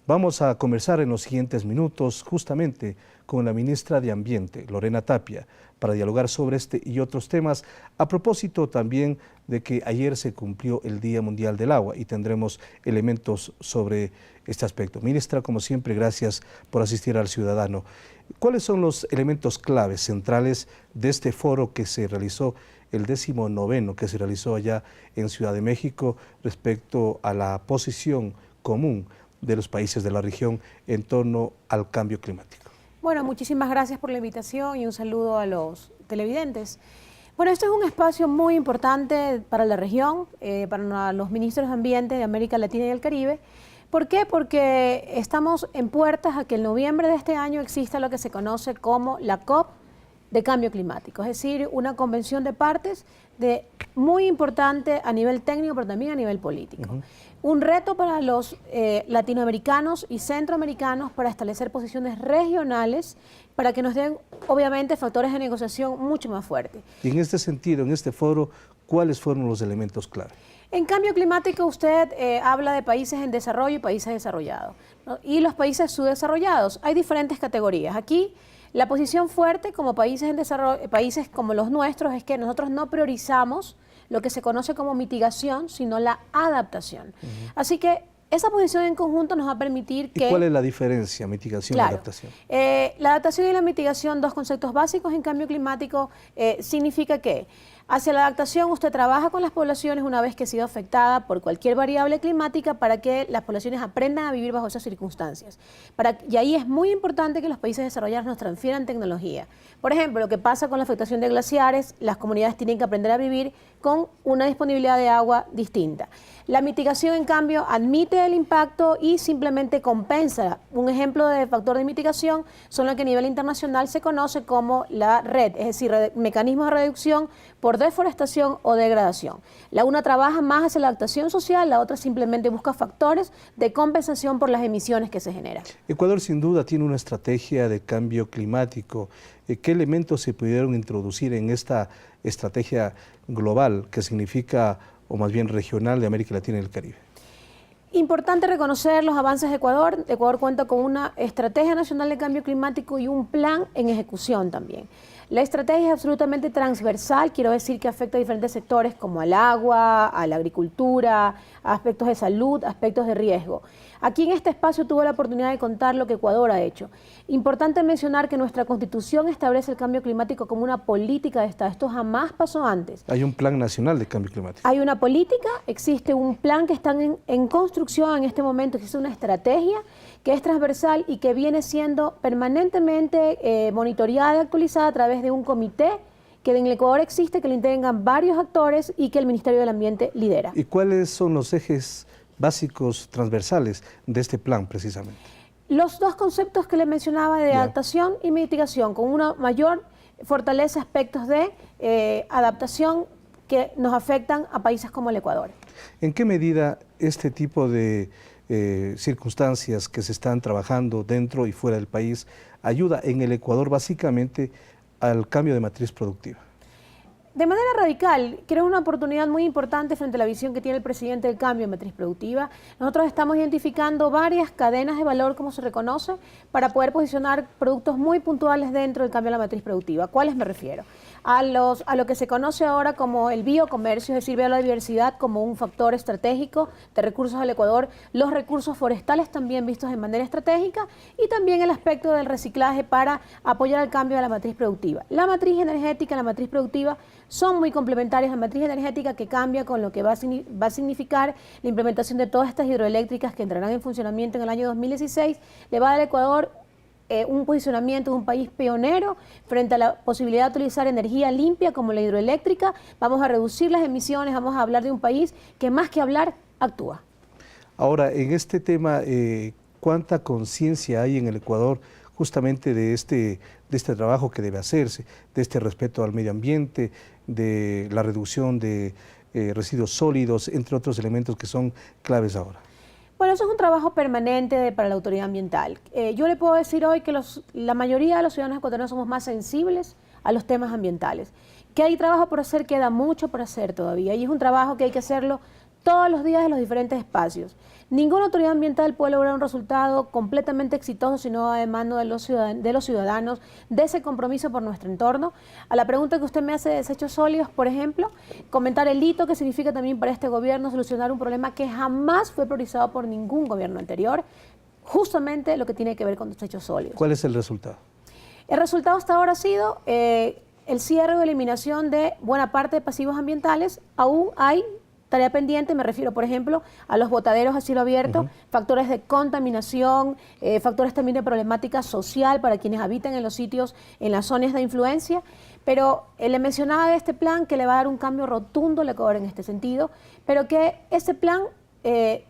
Vamos a conversar en los siguientes minutos justamente con la ministra de Ambiente, Lorena Tapia, para dialogar sobre este y otros temas, a propósito también de que ayer se cumplió el Día Mundial del Agua y tendremos elementos sobre este aspecto. Ministra, como siempre, gracias por asistir al Ciudadano. ¿Cuáles son los elementos claves, centrales de este foro que se realizó, el 19º que se realizó allá en Ciudad de México, respecto a la posición común de los países de la región en torno al cambio climático? Bueno, muchísimas gracias por la invitación y un saludo a los televidentes. Bueno, este es un espacio muy importante para la región, para los ministros de Ambiente de América Latina y el Caribe. ¿Por qué? Porque estamos en puertas a que en noviembre de este año exista lo que se conoce como la COP de cambio climático, es decir, una convención de partes muy importante a nivel técnico, pero también a nivel político. Un reto para los latinoamericanos y centroamericanos para establecer posiciones regionales para que nos den, obviamente, factores de negociación mucho más fuertes. Y en este sentido, en este foro, ¿cuáles fueron los elementos clave? En cambio climático usted habla de países en desarrollo y países desarrollados, ¿no? Y los países subdesarrollados. Hay diferentes categorías. Aquí la posición fuerte como países en desarrollo, países como los nuestros, es que nosotros no priorizamos lo que se conoce como mitigación, sino la adaptación. Así que esa posición en conjunto nos va a permitir que... ¿Y cuál es la diferencia, mitigación y adaptación? La adaptación y la mitigación, dos conceptos básicos en cambio climático, significa que hacia la adaptación usted trabaja con las poblaciones una vez que ha sido afectada por cualquier variable climática para que las poblaciones aprendan a vivir bajo esas circunstancias. Y ahí es muy importante que los países desarrollados nos transfieran tecnología. Por ejemplo, lo que pasa con la afectación de glaciares, las comunidades tienen que aprender a vivir con una disponibilidad de agua distinta. La mitigación, en cambio, admite el impacto y simplemente compensa. Un ejemplo de factor de mitigación son lo que a nivel internacional se conoce como la RED, es decir, mecanismos de reducción por deforestación o degradación. La una trabaja más hacia la adaptación social, la otra simplemente busca factores de compensación por las emisiones que se generan. Ecuador sin duda tiene una estrategia de cambio climático. ¿Qué elementos se pudieron introducir en esta estrategia global que significa, o más bien regional, de América Latina y el Caribe? Importante reconocer los avances de Ecuador. Ecuador cuenta con una estrategia nacional de cambio climático y un plan en ejecución también. La estrategia es absolutamente transversal, quiero decir que afecta a diferentes sectores como al agua, a la agricultura, a aspectos de salud, aspectos de riesgo. Aquí en este espacio tuve la oportunidad de contar lo que Ecuador ha hecho. Importante mencionar que nuestra Constitución establece el cambio climático como una política de Estado. Esto jamás pasó antes. Hay un plan nacional de cambio climático. Hay una política, existe un plan que está en construcción en este momento, existe una estrategia que es transversal y que viene siendo permanentemente monitoreada y actualizada a través de un comité que en el Ecuador existe, que lo integran varios actores y que el Ministerio del Ambiente lidera. ¿Y cuáles son los ejes básicos transversales de este plan precisamente? Los dos conceptos que le mencionaba de adaptación y mitigación, con una mayor fortaleza aspectos de adaptación que nos afectan a países como el Ecuador. ¿En qué medida este tipo de circunstancias que se están trabajando dentro y fuera del país ayuda en el Ecuador básicamente al cambio de matriz productiva? De manera radical, creo una oportunidad muy importante frente a la visión que tiene el presidente del cambio de matriz productiva. Nosotros estamos identificando varias cadenas de valor, como se reconoce, para poder posicionar productos muy puntuales dentro del cambio de la matriz productiva. ¿A cuáles me refiero? A lo que se conoce ahora como el biocomercio, es decir, ver la diversidad como un factor estratégico de recursos del Ecuador, los recursos forestales también vistos de manera estratégica y también el aspecto del reciclaje para apoyar el cambio de la matriz productiva. La matriz energética y la matriz productiva son muy complementarias. La matriz energética que cambia con lo que va a significar la implementación de todas estas hidroeléctricas que entrarán en funcionamiento en el año 2016, le va a dar al Ecuador un posicionamiento de un país pionero frente a la posibilidad de utilizar energía limpia como la hidroeléctrica. Vamos a reducir las emisiones, vamos a hablar de un país que más que hablar, actúa. Ahora, en este tema, ¿cuánta conciencia hay en el Ecuador justamente de este trabajo que debe hacerse, de este respeto al medio ambiente, de la reducción de residuos sólidos, entre otros elementos que son claves ahora? Bueno, eso es un trabajo permanente para la autoridad ambiental. Yo le puedo decir hoy que la mayoría de los ciudadanos ecuatorianos somos más sensibles a los temas ambientales. Que hay trabajo por hacer, queda mucho por hacer todavía, y es un trabajo que hay que hacerlo todos los días en los diferentes espacios. Ninguna autoridad ambiental puede lograr un resultado completamente exitoso si no va de mano de los ciudadanos, de ese compromiso por nuestro entorno. A la pregunta que usted me hace de desechos sólidos, por ejemplo, comentar el hito que significa también para este gobierno solucionar un problema que jamás fue priorizado por ningún gobierno anterior, justamente lo que tiene que ver con desechos sólidos. ¿Cuál es el resultado? El resultado hasta ahora ha sido el cierre o eliminación de buena parte de pasivos ambientales. Aún hay tarea pendiente, me refiero, por ejemplo, a los botaderos a cielo abierto, factores de contaminación, factores también de problemática social para quienes habitan en los sitios, en las zonas de influencia, pero le mencionaba de este plan que le va a dar un cambio rotundo al Ecuador en este sentido, pero que este plan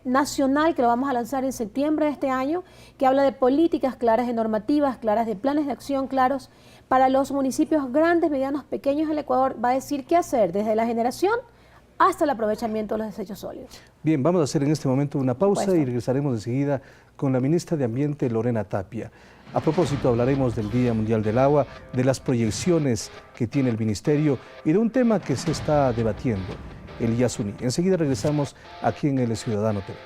nacional que lo vamos a lanzar en septiembre de este año, que habla de políticas claras, de normativas claras, de planes de acción claros para los municipios grandes, medianos, pequeños del Ecuador, va a decir qué hacer desde la generación hasta el aprovechamiento de los desechos sólidos. Bien, vamos a hacer en este momento una pausa y regresaremos enseguida con la ministra de Ambiente, Lorena Tapia. A propósito, hablaremos del Día Mundial del Agua, de las proyecciones que tiene el Ministerio y de un tema que se está debatiendo, el Yasuní. Enseguida regresamos aquí en El Ciudadano TV.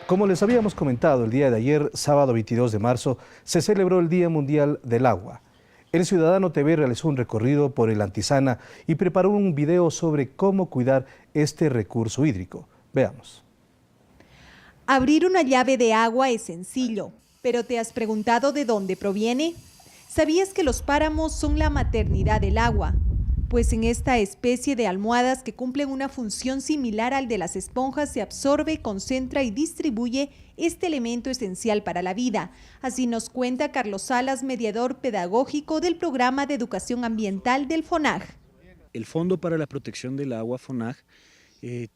Como les habíamos comentado, el día de ayer, sábado 22 de marzo, se celebró el Día Mundial del Agua. El Ciudadano TV realizó un recorrido por el Antizana y preparó un video sobre cómo cuidar este recurso hídrico. Veamos. Abrir una llave de agua es sencillo, pero ¿te has preguntado de dónde proviene? ¿Sabías que los páramos son la maternidad del agua? Pues en esta especie de almohadas que cumplen una función similar al de las esponjas se absorbe, concentra y distribuye este elemento esencial para la vida. Así nos cuenta Carlos Salas, mediador pedagógico del Programa de Educación Ambiental del FONAG. El Fondo para la Protección del Agua, FONAG,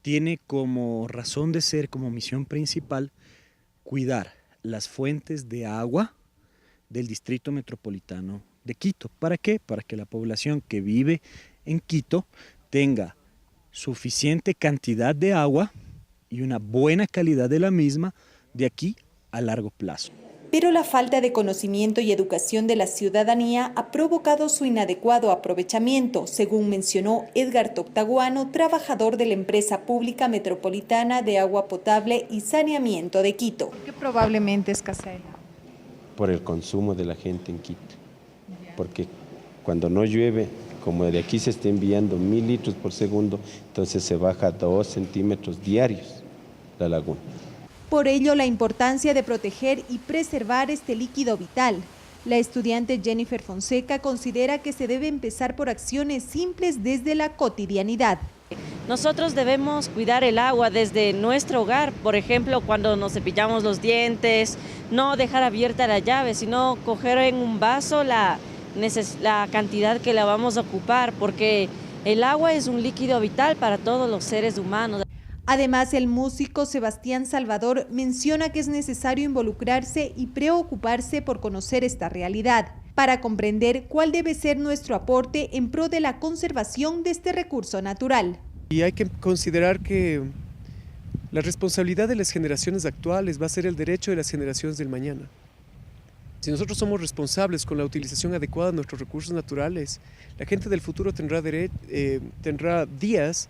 tiene como razón de ser, como misión principal, cuidar las fuentes de agua del Distrito Metropolitano de Quito. ¿Para qué? Para que la población que vive en Quito tenga suficiente cantidad de agua y una buena calidad de la misma de aquí a largo plazo. Pero la falta de conocimiento y educación de la ciudadanía ha provocado su inadecuado aprovechamiento, según mencionó Edgar Toctaguano, trabajador de la empresa pública metropolitana de agua potable y saneamiento de Quito. ¿Por qué probablemente escasea el agua? Por el consumo de la gente en Quito. Porque cuando no llueve, como de aquí se está enviando 1000 litros por segundo, entonces se baja a 2 centímetros diarios la laguna. Por ello, la importancia de proteger y preservar este líquido vital. La estudiante Jennifer Fonseca considera que se debe empezar por acciones simples desde la cotidianidad. Nosotros debemos cuidar el agua desde nuestro hogar, por ejemplo, cuando nos cepillamos los dientes, no dejar abierta la llave, sino coger en un vaso la cantidad que la vamos a ocupar, porque el agua es un líquido vital para todos los seres humanos. Además, el músico Sebastián Salvador menciona que es necesario involucrarse y preocuparse por conocer esta realidad, para comprender cuál debe ser nuestro aporte en pro de la conservación de este recurso natural. Y hay que considerar que la responsabilidad de las generaciones actuales va a ser el derecho de las generaciones del mañana. Si nosotros somos responsables con la utilización adecuada de nuestros recursos naturales, la gente del futuro tendrá días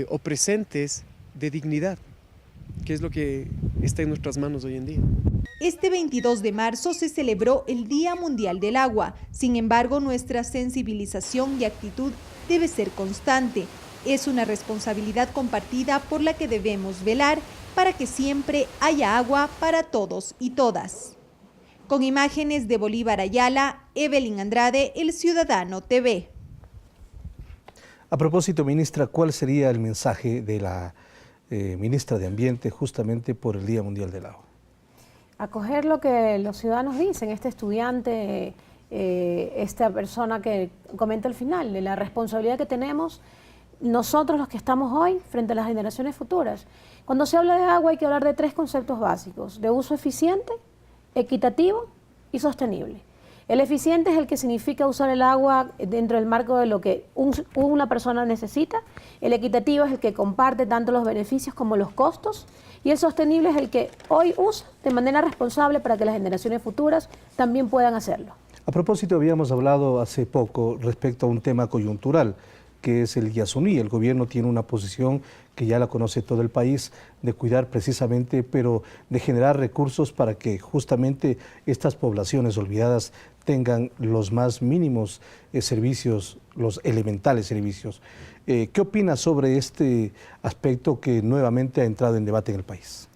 o presentes de dignidad, que es lo que está en nuestras manos hoy en día. Este 22 de marzo se celebró el Día Mundial del Agua. Sin embargo, nuestra sensibilización y actitud debe ser constante. Es una responsabilidad compartida por la que debemos velar para que siempre haya agua para todos y todas. Con imágenes de Bolívar Ayala, Evelyn Andrade, El Ciudadano TV. A propósito, ministra, ¿cuál sería el mensaje de la ministra de Ambiente justamente por el Día Mundial del Agua? Acoger lo que los ciudadanos dicen, este estudiante, esta persona que comenta al final, de la responsabilidad que tenemos nosotros los que estamos hoy frente a las generaciones futuras. Cuando se habla de agua hay que hablar de 3 conceptos básicos: de uso eficiente, equitativo y sostenible. El eficiente es el que significa usar el agua dentro del marco de lo que una persona necesita. El equitativo es el que comparte tanto los beneficios como los costos. Y el sostenible es el que hoy usa de manera responsable para que las generaciones futuras también puedan hacerlo. A propósito, habíamos hablado hace poco respecto a un tema coyuntural, que es el Yasuní. El gobierno tiene una posición que ya la conoce todo el país, de cuidar precisamente, pero de generar recursos para que justamente estas poblaciones olvidadas tengan los más mínimos servicios, los elementales servicios. ¿Qué opinas sobre este aspecto que nuevamente ha entrado en debate en el país?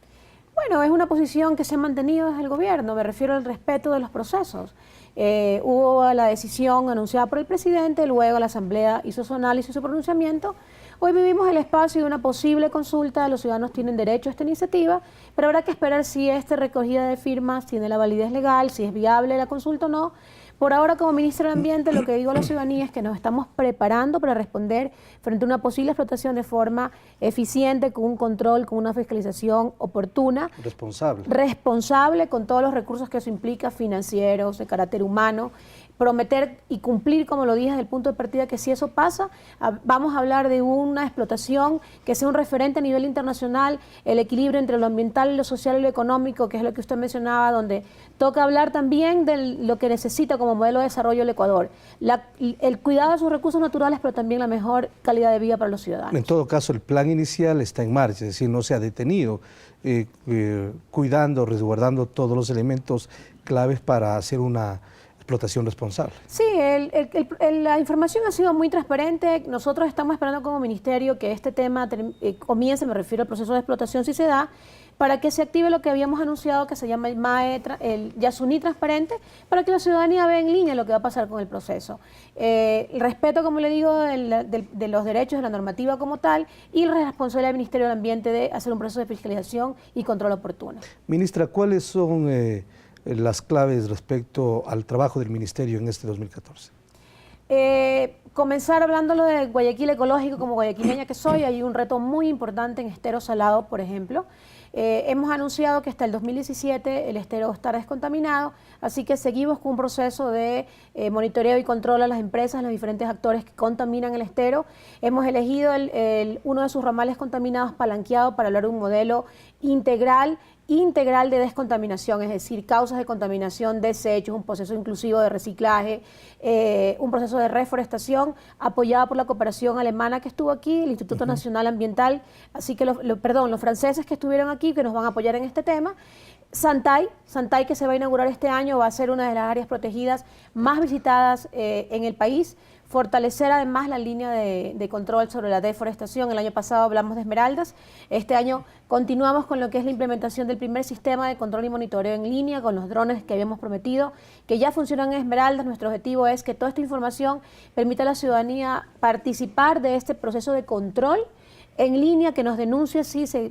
Bueno, es una posición que se ha mantenido desde el gobierno, me refiero al respeto de los procesos. Hubo la decisión anunciada por el presidente, luego la Asamblea hizo su análisis y su pronunciamiento. Hoy vivimos el espacio de una posible consulta, los ciudadanos tienen derecho a esta iniciativa, pero habrá que esperar si esta recogida de firmas tiene la validez legal, si es viable la consulta o no. Por ahora, como ministra de Ambiente, lo que digo a la ciudadanía es que nos estamos preparando para responder frente a una posible explotación de forma eficiente, con un control, con una fiscalización oportuna. Responsable con todos los recursos que eso implica, financieros, de carácter humano. Prometer y cumplir, como lo dije desde el punto de partida, que si eso pasa, vamos a hablar de una explotación que sea un referente a nivel internacional, el equilibrio entre lo ambiental, lo social y lo económico, que es lo que usted mencionaba, donde toca hablar también de lo que necesita como modelo de desarrollo el Ecuador. El cuidado de sus recursos naturales, pero también la mejor calidad de vida para los ciudadanos. En todo caso, el plan inicial está en marcha, es decir, no se ha detenido, cuidando, resguardando todos los elementos claves para hacer una explotación responsable. Sí, la información ha sido muy transparente. Nosotros estamos esperando como ministerio que este tema comience, me refiero al proceso de explotación si se da, para que se active lo que habíamos anunciado que se llama el MAE, el Yasuní transparente, para que la ciudadanía vea en línea lo que va a pasar con el proceso. El respeto, como le digo, de los derechos de la normativa como tal y la responsabilidad del Ministerio del Ambiente de hacer un proceso de fiscalización y control oportuno. Ministra, ¿cuáles son las claves respecto al trabajo del Ministerio en este 2014? Comenzar hablándolo de Guayaquil ecológico, como guayaquileña que soy, hay un reto muy importante en Estero Salado, por ejemplo. Hemos anunciado que hasta el 2017 el estero estará descontaminado, así que seguimos con un proceso de monitoreo y control a las empresas, a los diferentes actores que contaminan el estero. Hemos elegido uno de sus ramales contaminados palanqueado para hablar de un modelo integral de descontaminación, es decir, causas de contaminación, desechos, un proceso inclusivo de reciclaje, un proceso de reforestación apoyado por la cooperación alemana que estuvo aquí, el Instituto Nacional Ambiental, así que los franceses que estuvieron aquí, que nos van a apoyar en este tema. Santay, que se va a inaugurar este año, va a ser una de las áreas protegidas más visitadas en el país. Fortalecer además la línea de control sobre la deforestación. El año pasado hablamos de Esmeraldas. Este año continuamos con lo que es la implementación del primer sistema de control y monitoreo en línea con los drones que habíamos prometido, que ya funcionan en Esmeraldas. Nuestro objetivo es que toda esta información permita a la ciudadanía participar de este proceso de control en línea, que nos denuncie si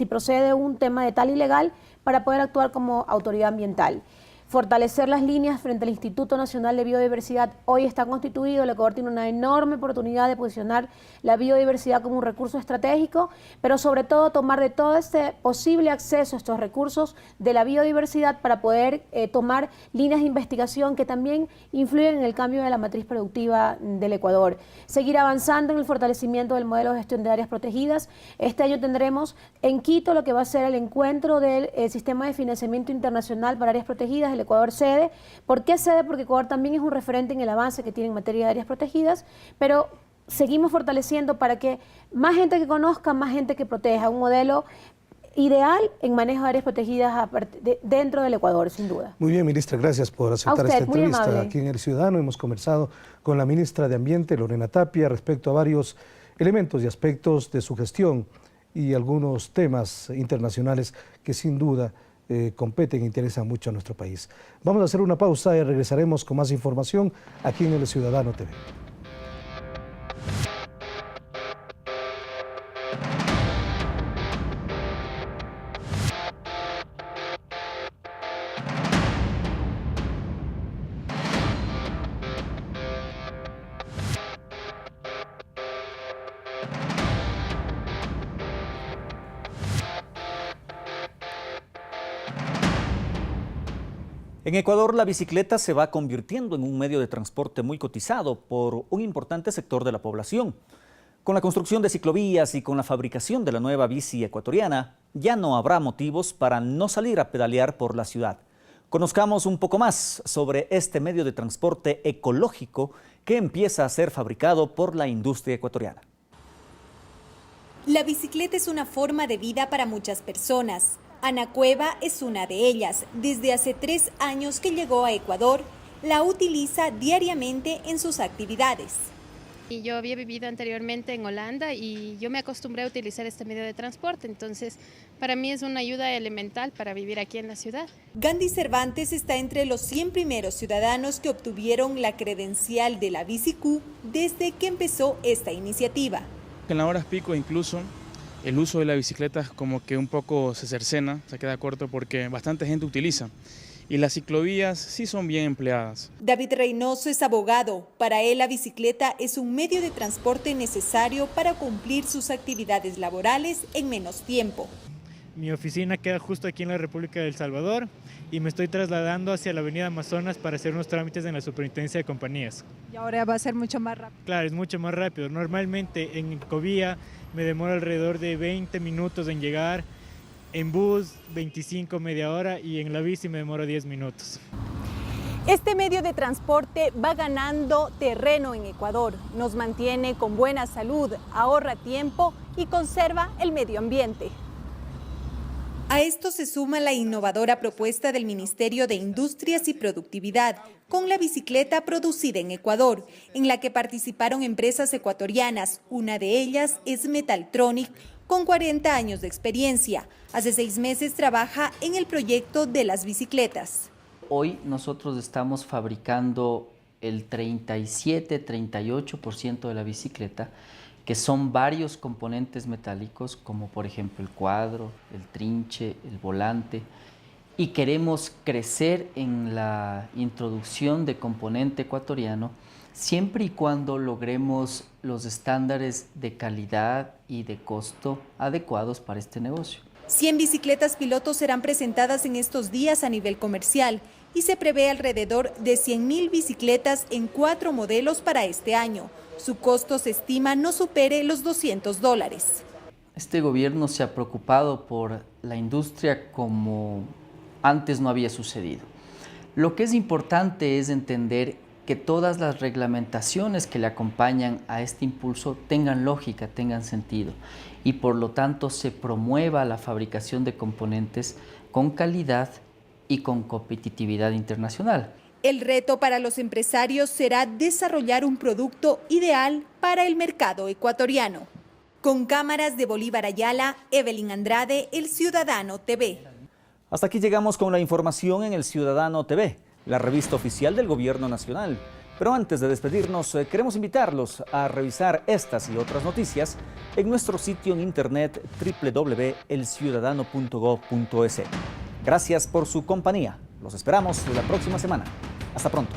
procede un tema de tal ilegal para poder actuar como autoridad ambiental. Fortalecer las líneas frente al Instituto Nacional de Biodiversidad. Hoy está constituido, el Ecuador tiene una enorme oportunidad de posicionar la biodiversidad como un recurso estratégico, pero sobre todo tomar de todo este posible acceso a estos recursos de la biodiversidad para poder tomar líneas de investigación que también influyen en el cambio de la matriz productiva del Ecuador. Seguir avanzando en el fortalecimiento del modelo de gestión de áreas protegidas. Este año tendremos en Quito lo que va a ser el encuentro del Sistema de Financiamiento Internacional para Áreas Protegidas. El Ecuador sede. ¿Por qué sede? Porque Ecuador también es un referente en el avance que tiene en materia de áreas protegidas, pero seguimos fortaleciendo para que más gente que conozca, más gente que proteja, un modelo ideal en manejo de áreas protegidas dentro del Ecuador, sin duda. Muy bien, ministra, gracias por aceptar esta entrevista. Aquí en El Ciudadano hemos conversado con la ministra de Ambiente, Lorena Tapia, respecto a varios elementos y aspectos de su gestión y algunos temas internacionales que sin duda competen e interesan mucho a nuestro país. Vamos a hacer una pausa y regresaremos con más información aquí en El Ciudadano TV. En Ecuador, la bicicleta se va convirtiendo en un medio de transporte muy cotizado por un importante sector de la población. Con la construcción de ciclovías y con la fabricación de la nueva bici ecuatoriana, ya no habrá motivos para no salir a pedalear por la ciudad. Conozcamos un poco más sobre este medio de transporte ecológico que empieza a ser fabricado por la industria ecuatoriana. La bicicleta es una forma de vida para muchas personas. Ana Cueva es una de ellas. Desde hace 3 años que llegó a Ecuador, la utiliza diariamente en sus actividades. Y yo había vivido anteriormente en Holanda y yo me acostumbré a utilizar este medio de transporte, entonces para mí es una ayuda elemental para vivir aquí en la ciudad. Gandhi Cervantes está entre los 100 primeros ciudadanos que obtuvieron la credencial de la BiciQ desde que empezó esta iniciativa. En las horas pico incluso el uso de la bicicleta como que un poco se cercena, se queda corto porque bastante gente utiliza. Y las ciclovías sí son bien empleadas. David Reynoso es abogado. Para él la bicicleta es un medio de transporte necesario para cumplir sus actividades laborales en menos tiempo. Mi oficina queda justo aquí en la República de El Salvador y me estoy trasladando hacia la avenida Amazonas para hacer unos trámites en la Superintendencia de Compañías. Y ahora va a ser mucho más rápido. Claro, es mucho más rápido. Normalmente en Ecovía me demora alrededor de 20 minutos en llegar. En bus, 25, media hora, y en la bici me demoro 10 minutos. Este medio de transporte va ganando terreno en Ecuador. Nos mantiene con buena salud, ahorra tiempo y conserva el medio ambiente. A esto se suma la innovadora propuesta del Ministerio de Industrias y Productividad, con la bicicleta producida en Ecuador, en la que participaron empresas ecuatorianas. Una de ellas es Metaltronic, con 40 años de experiencia. Hace 6 meses trabaja en el proyecto de las bicicletas. Hoy nosotros estamos fabricando el 37-38% de la bicicleta, que son varios componentes metálicos, como por ejemplo el cuadro, el trinche, el volante, y queremos crecer en la introducción de componente ecuatoriano siempre y cuando logremos los estándares de calidad y de costo adecuados para este negocio. 100 bicicletas pilotos serán presentadas en estos días a nivel comercial y se prevé alrededor de 100.000 bicicletas en 4 modelos para este año. Su costo se estima no supere los $200. Este gobierno se ha preocupado por la industria como antes no había sucedido. Lo que es importante es entender que todas las reglamentaciones que le acompañan a este impulso tengan lógica, tengan sentido y por lo tanto se promueva la fabricación de componentes con calidad y con competitividad internacional. El reto para los empresarios será desarrollar un producto ideal para el mercado ecuatoriano. Con cámaras de Bolívar Ayala, Evelyn Andrade, El Ciudadano TV. Hasta aquí llegamos con la información en El Ciudadano TV, la revista oficial del Gobierno Nacional. Pero antes de despedirnos, queremos invitarlos a revisar estas y otras noticias en nuestro sitio en internet www.elciudadano.gov.es. Gracias por su compañía. Los esperamos la próxima semana. Hasta pronto.